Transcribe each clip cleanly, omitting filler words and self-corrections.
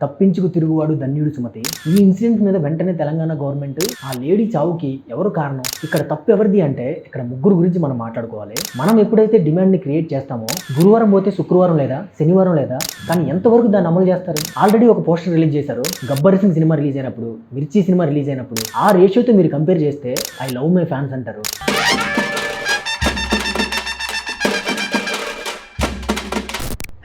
తప్పించుకు తిరుగువాడు ధన్యుడు సుమతి. ఈ ఇన్సిడెంట్ మీద వెంటనే తెలంగాణ గవర్నమెంట్ ఆ లేడీ చావుకి ఎవరు కారణం, ఇక్కడ తప్పు ఎవరిది అంటే ఇక్కడ ముగ్గురు గురించి మనం మాట్లాడుకోవాలి. మనం ఎప్పుడైతే డిమాండ్ ని క్రియేట్ చేస్తామో గురువారం పోతే శుక్రవారం లేదా శనివారం లేదా, కానీ ఎంతవరకు దాన్ని అమలు చేస్తారు? ఆల్రెడీ ఒక పోస్టర్ రిలీజ్ చేశారు. గబ్బర్ సింగ్ సినిమా రిలీజ్ అయినప్పుడు, మిర్చి సినిమా రిలీజ్ అయినప్పుడు ఆ రేషియోతో మీరు కంపేర్ చేస్తే ఐ లవ్ మై ఫ్యాన్స్ అంటారు.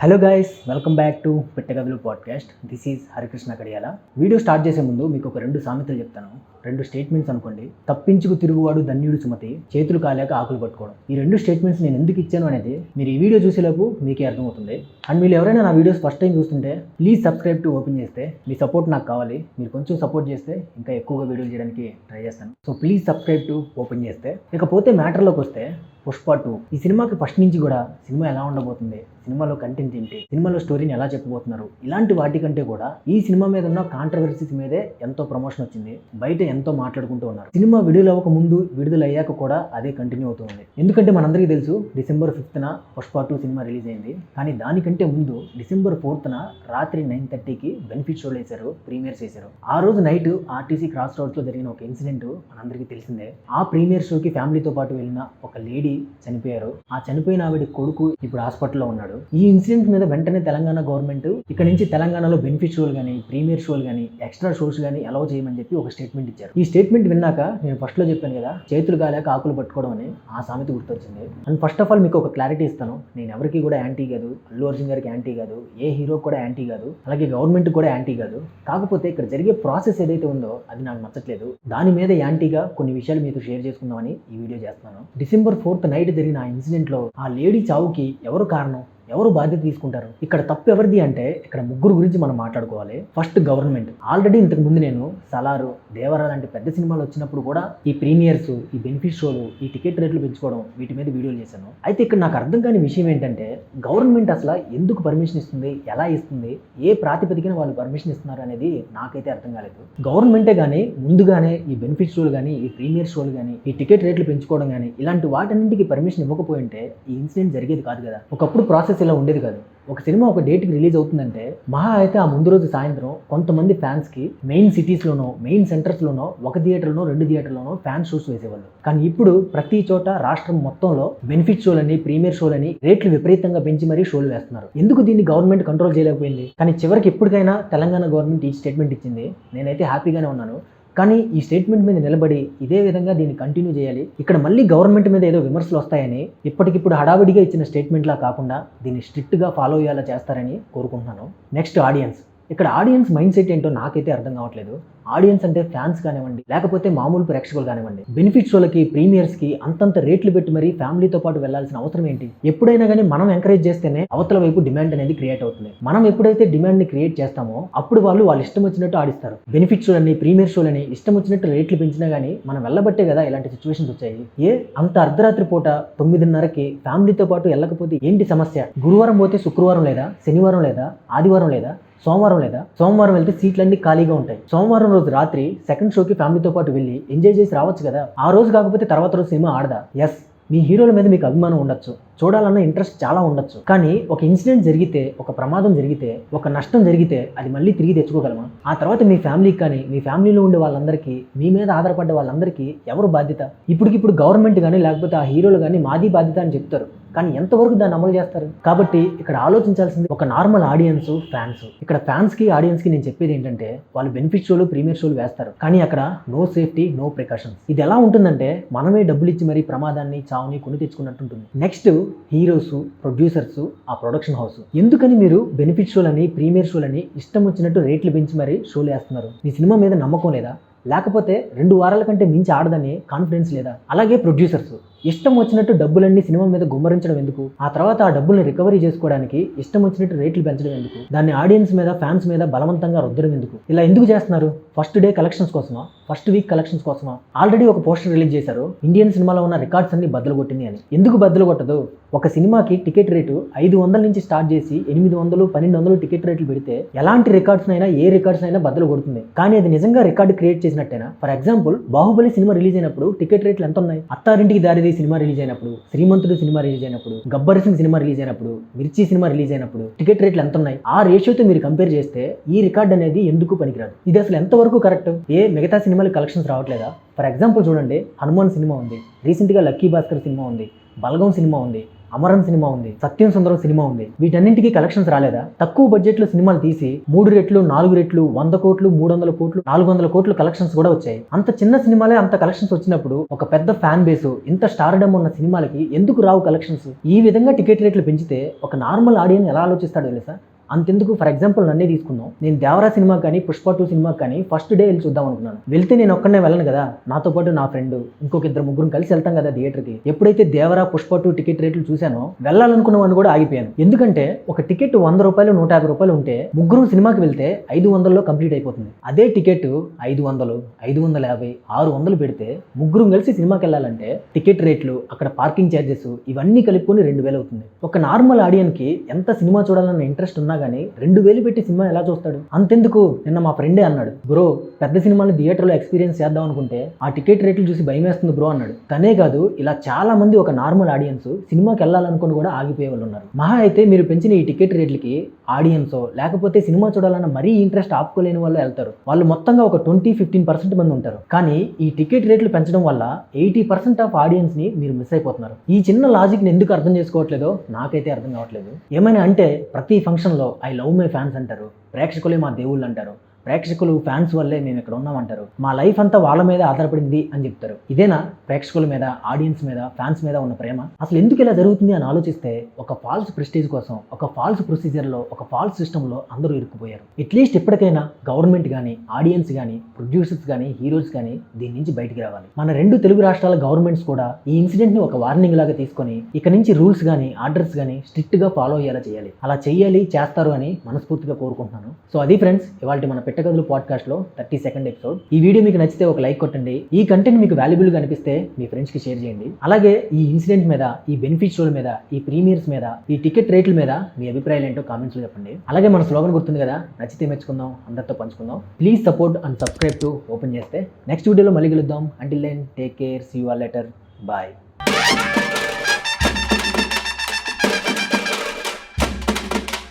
Hello guys, welcome back to Pettagadulu podcast. This is Harikrishna Kadiyala. Video start చేసే ముందు మీకు ఒక 2 సామెతలు చెప్తాను, 2 స్టేట్మెంట్స్ అనుకోండి. తప్పించుకు తిరుగువాడు ధన్యుడు సుమతి, చేతులు కాలేక ఆకులు పట్టుకోవడం. ఈ 2 స్టేట్మెంట్స్ నేను ఎందుకు ఇచ్చాను అనేది మీరు ఈ వీడియో చూసేలోపు మీకే అర్థమవుతుంది. అండ్ మీరు ఎవరైనా నా వీడియోస్ ఫస్ట్ టైం చూస్తుంటే ప్లీజ్ సబ్స్క్రైబ్ టు ఓపెన్ చేస్తే. మీ సపోర్ట్ నాకు కావాలి. మీరు కొంచెం సపోర్ట్ చేస్తే ఇంకా ఎక్కువగా వీడియోలు చేయడానికి ట్రై చేస్తాను. So please subscribe to open చేస్తే. ఇకపోతే మ్యాటర్లోకి వస్తే, పుష్ప 2 ఈ సినిమాకి ఫస్ట్ నుంచి కూడా సినిమా ఎలా ఉండబోతుంది, సినిమాలో కంటెంట్ ఏంటి, సినిమాలో స్టోరీని ఎలా చెప్పబోతున్నారు, ఇలాంటి వాటికంటే కూడా ఈ సినిమా మీద ఉన్న కాంట్రవర్సీస్ మీదే ఎంతో ప్రమోషన్ వచ్చింది. బయట ఎంతో మాట్లాడుకుంటూ ఉన్నారు. సినిమా విడుదల అవ్వక ముందు, విడుదల అయ్యాక కూడా అదే కంటిన్యూ అవుతుంది. ఎందుకంటే మనందరికీ తెలుసు December 5th Pushpa 2 cinema release అయింది. కానీ దానికంటే ముందు December 4th రాత్రి 9:30కి బెనిఫిట్ షోలు వేశారు, ప్రీమియర్స్ వేశారు. ఆ రోజు నైట్ ఆర్టీసీ క్రాస్ రోడ్స్ లో జరిగిన ఒక ఇన్సిడెంట్ మనందరికీ తెలిసిందే. ఆ ప్రీమియర్ షోకి ఫ్యామిలీతో పాటు వెళ్ళిన ఒక లేడీ చనిపోయారు. ఆ చనిపోయిన ఆవిడ కొడుకు ఇప్పుడు హాస్పిటల్లో ఉన్నాడు. ఈ ఇన్సిడెంట్ మీద వెంటనే తెలంగాణ గవర్నమెంట్ ఇక్కడ నుంచి తెలంగాణలో బెనిఫిట్ షోలు కానీ, ప్రీమియర్ షోలు కానీ, ఎక్స్ట్రా షోస్ కానీ అలౌ చేయమని చెప్పి ఒక స్టేట్మెంట్ ఇచ్చారు. ఈ స్టేట్మెంట్ విన్నాక నేను ఫస్ట్ లో చెప్పాను కదా, చేతులు కాలేక ఆకులు పట్టుకోవడం అని, ఆ సామెత గుర్తొచ్చింది. అండ్ ఫస్ట్ ఆఫ్ ఆల్ మీకు ఒక క్లారిటీ ఇస్తాను. నేను ఎవరికి కూడా యాంటీ కాదు, అల్లు అర్జున్ గారికి యాంటీ కాదు, ఏ హీరో కూడా యాంటీ కాదు, అలాగే గవర్నమెంట్ కూడా యాంటీ కాదు. కాకపోతే ఇక్కడ జరిగే ప్రాసెస్ ఏదైతే ఉందో అది నాకు నచ్చట్లేదు. దాని మీద యాంటీగా కొన్ని విషయాలు మీతో షేర్ చేసుకుందామని ఈ వీడియో చేస్తున్నాను. December 4th నైట్ జరిగిన ఆ ఇన్సిడెంట్ లో ఆ లేడీ చావుకి ఎవరు కారణం, ఎవరు బాధ్యత తీసుకుంటారు, ఇక్కడ తప్పు ఎవరిది అంటే ఇక్కడ ముగ్గురు గురించి మనం మాట్లాడుకోవాలి. First government. ఆల్రెడీ ఇంతకు ముందు నేను సలారు, దేవరా లాంటి పెద్ద సినిమాలు వచ్చినప్పుడు కూడా ఈ ప్రీమియర్స్, ఈ బెనిఫిట్ షోలు, ఈ టికెట్ రేట్లు పెంచుకోవడం, వీటి మీద వీడియోలు చేశాను. అయితే ఇక్కడ నాకు అర్థం కాని విషయం ఏంటంటే గవర్నమెంట్ అసలు ఎందుకు పర్మిషన్ ఇస్తుంది, ఎలా ఇస్తుంది, ఏ ప్రాతిపదికన వాళ్ళు పర్మిషన్ ఇస్తున్నారు అనేది నాకైతే అర్థం కాలేదు. గవర్నమెంటే కానీ ముందుగానే ఈ బెనిఫిట్ షోలు కానీ, ఈ ప్రీమియర్ షోలు కానీ, ఈ టికెట్ రేట్లు పెంచుకోవడం కానీ ఇలాంటి వాటన్నింటికి పర్మిషన్ ఇవ్వకపోయి ఉంటే ఈ ఇన్సిడెంట్ జరిగేది కాదు కదా. ఒకప్పుడు ప్రాసెస్ ఇలా ఉండేది కాదు. ఒక సినిమా ఒక డేట్కి రిలీజ్ అవుతుందంటే మహా అయితే ఆ ముందు రోజు సాయంత్రం కొంతమంది ఫ్యాన్స్కి మెయిన్ సిటీస్లోనో, మెయిన్ సెంటర్స్లోనో, ఒక థియేటర్లోనో, 2 థియేటర్లోనో ఫ్యాన్ షోస్ వేసేవాళ్ళు. కానీ ఇప్పుడు ప్రతి చోట రాష్ట్రం మొత్తంలో బెనిఫిట్ షోలని, ప్రీమియర్ షోలని రేట్లు విపరీతంగా పెంచి మరీ షోలు వేస్తున్నారు. ఎందుకు దీన్ని గవర్నమెంట్ కంట్రోల్ చేయలేకపోయింది? కానీ చివరికి ఎప్పటికైనా తెలంగాణ గవర్నమెంట్ ఈ స్టేట్మెంట్ ఇచ్చింది. నేనైతే హ్యాపీగానే ఉన్నాను. కానీ ఈ స్టేట్మెంట్ మీద నిలబడి ఇదే విధంగా దీన్ని కంటిన్యూ చేయాలి. ఇక్కడ మళ్ళీ గవర్నమెంట్ మీద ఏదో విమర్శలు వస్తాయని ఇప్పటికిప్పుడు హడావిడిగా ఇచ్చిన స్టేట్మెంట్లా కాకుండా దీన్ని స్ట్రిక్ట్గా ఫాలో అయ్యేలా చేస్తారని కోరుకుంటున్నాను. Next audience. ఇక్కడ ఆడియన్స్ మైండ్ సెట్ ఏంటో నాకైతే అర్థం కావట్లేదు. ఆడియన్స్ అంటే ఫ్యాన్స్ కానివ్వండి, లేకపోతే మామూలు ప్రేక్షకులు కానివ్వండి, బెనిఫిట్ షోలకి, ప్రీమియర్స్కి అంతంత రేట్లు పెట్టి మరీ ఫ్యామిలీతో పాటు వెళ్లాల్సిన అవసరం ఏంటి? ఎప్పుడైనా కానీ మనం ఎంకరేజ్ చేస్తేనే అవతల వైపు డిమాండ్ అనేది క్రియేట్ అవుతుంది. మనం ఎప్పుడైతే డిమాండ్ ని క్రియేట్ చేస్తామో అప్పుడు వాళ్ళు ఇష్టం వచ్చినట్టు ఆడిస్తారు. బెనిఫిట్ షోలని, ప్రీమియర్ షోలని ఇష్టం వచ్చినట్టు రేట్లు పెంచినా కానీ మనం వెళ్ళబట్టే కదా ఇలాంటి సిచ్యువేషన్స్ వచ్చాయి. అంత అర్ధరాత్రి పూట 9:30కి ఫ్యామిలీతో పాటు వెళ్ళకపోతే ఏంటి సమస్య? గురువారం పోతే శుక్రవారం లేదా, శనివారం లేదా, ఆదివారం లేదా, సోమవారం లేదా, సోమవారం వెళ్తే సీట్లన్నీ ఖాళీగా ఉంటాయి. సోమవారం రోజు రాత్రి సెకండ్ షోకి ఫ్యామిలీతో పాటు వెళ్ళి ఎంజాయ్ చేసి రావచ్చు కదా. ఆ రోజు కాకపోతే తర్వాత రోజు సినిమా ఆడదా? ఎస్, మీ హీరోల మీద మీకు అభిమానం ఉండొచ్చు, చూడాలన్న ఇంట్రెస్ట్ చాలా ఉండొచ్చు. కానీ ఒక ఇన్సిడెంట్ జరిగితే, ఒక ప్రమాదం జరిగితే, ఒక నష్టం జరిగితే అది మళ్ళీ తిరిగి తెచ్చుకోగలమా? ఆ తర్వాత మీ ఫ్యామిలీకి కానీ, మీ ఫ్యామిలీలో ఉండే వాళ్ళందరికీ, మీ మీద ఆధారపడ్డ వాళ్ళందరికీ ఎవరు బాధ్యత? ఇప్పటికిప్పుడు గవర్నమెంట్ కానీ లేకపోతే ఆ హీరోలు కానీ మాది బాధ్యత అని చెప్తారు. కానీ ఎంతవరకు దాన్ని అమలు చేస్తారు? కాబట్టి ఇక్కడ ఆలోచించాల్సింది ఒక నార్మల్ ఆడియన్స్, ఫ్యాన్స్. ఇక్కడ ఫ్యాన్స్కి, ఆడియన్స్కి నేను చెప్పేది ఏంటంటే వాళ్ళు బెనిఫిట్ షోలు, ప్రీమియర్ షోలు వేస్తారు. కానీ అక్కడ నో సేఫ్టీ, నో ప్రికాషన్స్. ఇది ఎలా ఉంటుందంటే మనమే డబ్బులు ఇచ్చి మరీ ప్రమాదాన్ని, చావుని కొని తెచ్చుకున్నట్టు ఉంటుంది. నెక్స్ట్ హీరోస్, ప్రొడ్యూసర్స్, ఆ ప్రొడక్షన్ హౌస్. ఎందుకని మీరు బెనిఫిట్ షోలని, ప్రీమియర్ షోలని ఇష్టం వచ్చినట్టు రేట్లు పెంచి మరీ షోలు వేస్తున్నారు? మీ సినిమా మీద నమ్మకం లేదా? లేకపోతే 2 వారాల కంటే మించి ఆడదని కాన్ఫిడెన్స్ లేదా? అలాగే ప్రొడ్యూసర్స్ ఇష్టం వచ్చినట్టు డబ్బులన్నీ సినిమా మీద గుమ్మరించడం ఎందుకు? ఆ తర్వాత ఆ డబ్బుల్ని రికవరీ చేసుకోవడానికి ఇష్టం వచ్చినట్టు రేట్లు పెంచడం ఎందుకు? దాన్ని ఆడియన్స్ మీద, ఫ్యాన్స్ మీద బలవంతంగా రుద్దడం ఎందుకు? ఇలా ఎందుకు చేస్తున్నారు? ఫస్ట్ డే కలెక్షన్స్ కోసమా? ఫస్ట్ వీక్ కలెక్షన్స్ కోసమా? ఆల్రెడీ ఒక పోస్టర్ రిలీజ్ చేశారు, ఇండియన్ సినిమాలో ఉన్న రికార్డ్స్ అన్ని బద్దలు కొట్టింది అని. ఎందుకు బద్దలు కొట్టదు? ఒక సినిమాకి టికెట్ రేటు 500 నుంచి స్టార్ట్ చేసి 800, 1200 టికెట్ రేట్లు పెడితే ఎలాంటి రికార్డ్స్ అయినా, ఏ రికార్డ్స్ అయినా బద్దలు కొడుతుంది. కానీ అది నిజంగా రికార్డు క్రియేట్ చేసినట్టేనా? For example Baahubali cinema release అయినప్పుడు టికెట్ రేట్లు ఎంత ఉన్నాయి? అత్తారింటికి దారి బాహుబలి సినిమా రిలీజ్ అయినప్పుడు, శ్రీమంతుడు సినిమా రిలీజ్ అయినప్పుడు, గబ్బర్ సింగ్ సినిమా రిలీజ్ అయినప్పుడు, మిర్చి సినిమా రిలీజ్ అయినప్పుడు టికెట్ రేట్లు ఎంత ఉన్నాయి? ఆ రేషియోతో మీరు కంపేర్ చేస్తే ఈ రికార్డ్ అనేది ఎందుకు పనికిరాదు? ఇది అసలు ఎంతవరకు కరెక్ట్? మిగతా సినిమాలు కలెక్షన్స్ రావట్లేదా? ఫర్ ఎగ్జాంపుల్ చూడండి, హనుమాన్ సినిమా ఉంది, రీసెంట్గా లక్కీ భాస్కర్ సినిమా ఉంది, బలగం సినిమా ఉంది, అమరన్ సినిమా ఉంది, సత్యం సుందరం సినిమా ఉంది. వీటన్నింటికి కలెక్షన్స్ రాలేదా? తక్కువ బడ్జెట్ లో సినిమాలు తీసి 3 రెట్లు 4 రెట్లు 100 కోట్లు 300 కోట్లు 400 కోట్లు కలెక్షన్స్ కూడా వచ్చాయి. అంత చిన్న సినిమాలే అంత కలెక్షన్స్ వచ్చినప్పుడు ఒక పెద్ద ఫ్యాన్ బేస్, ఇంత స్టార్డమ్ ఉన్న సినిమాలకి ఎందుకు రావు కలెక్షన్స్? ఈ విధంగా టికెట్ రేట్లు పెంచితే ఒక నార్మల్ ఆడియన్స్ ఎలా ఆలోచిస్తాడో తెలుసా? అంతెందుకు, ఫర్ ఎగ్జాంపుల్ నన్నే తీసుకుందాం. నేను దేవరా సినిమా కానీ పుష్ప 2 సినిమా కానీ ఫస్ట్ డే వెళ్ళి చూద్దాం అనుకున్నాను. వెళ్తే నేను ఒక్కనే వెళ్ళను కదా, నాతో పాటు నా ఫ్రెండ్ ఇంకొక 2-3 కలిసి వెళ్తాం కదా థియేటర్కి. ఎప్పుడైతే దేవరా పుష్ప 2 టికెట్ రేట్లు చూశానో వెళ్ళాలనుకున్నవాడిని కూడా ఆగిపోయాను. ఎందుకంటే ఒక టికెట్ 100 రూపాయలు 150 రూపాయలు ఉంటే ముగ్గురు సినిమాకి వెళ్తే 500లో కంప్లీట్ అయిపోతుంది. అదే టికెట్ 500, 550, 600 పెడితే ముగ్గురు కలిసి సినిమాకి వెళ్ళాలంటే టికెట్ రేట్లు, అక్కడ పార్కింగ్ ఛార్జెస్ ఇవన్నీ కలుపుకొని 2000 అవుతుంది. ఒక నార్మల్ ఆడియన్కి ఎంత సినిమా చూడాలన్న ఇంట్రెస్ట్ ఉన్నా కానీ 2000 పెట్టి సినిమా ఎలా చూస్తాడు? అంతెందుకు, నిన్న మా ఫ్రెండే అన్నాడు, బ్రో పెద్ద సినిమాని థియేటర్లో ఎక్స్పీరియన్స్ చేద్దాం అనుకుంటే ఆ టికెట్ రేట్లు చూసి భయం వేస్తుంది బ్రో అన్నాడు. తనే కాదు, ఇలా చాలా మంది ఒక నార్మల్ ఆడియన్స్ సినిమాకి వెళ్ళాలనుకుని కూడా ఆగిపోయే వాళ్ళు ఉన్నారు. మహా అయితే మీరు పెంచిన ఈ టికెట్ రేట్లకి ఆడియన్స్ లేకపోతే సినిమా చూడాలన్న మరీ ఇంట్రెస్ట్ ఆపుకోలేని వాళ్ళు వెళ్తారు. వాళ్ళు మొత్తంగా ఒక 20-15% మంది ఉంటారు. కానీ ఈ టికెట్ రేట్లు పెంచడం వల్ల 80% ఆఫ్ ఆడియన్స్ ని మీరు మిస్ అయిపోతున్నారు. ఈ చిన్న లాజిక్ ని ఎందుకు అర్థం చేసుకోవట్లేదో నాకైతే అర్థం కావట్లేదు. ఏమైనా అంటే ప్రతి ఫంక్షన్ లో ఐ లవ్ మై ఫ్యాన్స్ అంటారు, ప్రేక్షకులే మా దేవుళ్ళు అంటారు, ప్రేక్షకులు ఫ్యాన్స్ వల్లే మేము ఇక్కడ ఉన్నామంటారు, మా లైఫ్ అంతా వాళ్ళ మీద ఆధారపడింది అని చెప్తారు. ఇదేనా ప్రేక్షకుల మీద, ఆడియన్స్ మీద, ఫ్యాన్స్ మీద ఉన్న ప్రేమ? అసలు ఎందుకు ఇలా జరుగుతుంది అని ఆలోచిస్తే ఒక ఫాల్స్ ప్రెస్టీజ్ కోసం, ఒక ఫాల్స్ ప్రొసీజర్లో, ఒక ఫాల్స్ సిస్టంలో అందరూ ఇరుక్కుపోయారు. అట్లీస్ట్ ఇప్పటికైనా గవర్నమెంట్ కానీ, ఆడియన్స్ కానీ, ప్రొడ్యూసర్స్ కానీ, హీరోస్ కానీ దీని నుంచి బయటికి రావాలి. మన 2 తెలుగు రాష్ట్రాల గవర్నమెంట్స్ కూడా ఈ ఇన్సిడెంట్ ని ఒక వార్నింగ్ లాగా తీసుకొని ఇక నుంచి రూల్స్ కానీ, ఆర్డర్స్ కానీ స్ట్రిక్ట్ గా ఫాలో అయ్యేలా చేయాలి. అలా చేయాలి, చేస్తారు అని మనస్ఫూర్తిగా కోరుకుంటున్నాను. సో అది ఫ్రెండ్స్, ఇవాళ మన పెట్టగదులు పాడ్కాస్ట్ లో 32nd ఎపిసోడ్. ఈ వీడియో మీకు నచ్చితే ఒక లైక్ కొట్టండి. ఈ కంటెంట్ మీకు వాల్యుబుల్ గా అనిపిస్తే మీ ఫ్రెండ్స్ కి షేర్ చేయండి. అలాగే ఈ ఇన్సిడెంట్ మీద, ఈ బెనిఫిట్ షోల మీద, ఈ ప్రీమియర్స్ మీద, ఈ టికెట్ రేట్ల మీద మీ అభిప్రాయాలు ఏంటో కామెంట్స్ లో చెప్పండి. అలాగే మన స్లోగన్ గుర్తుంది కదా, నచ్చితే మెచ్చుకుందాం, అందరితో పంచుకుందాం. Please support and subscribe to open చేస్తే. నెక్స్ట్ వీడియోలో మళ్ళీ కలుద్దాం. Until then take care, see you all later, bye.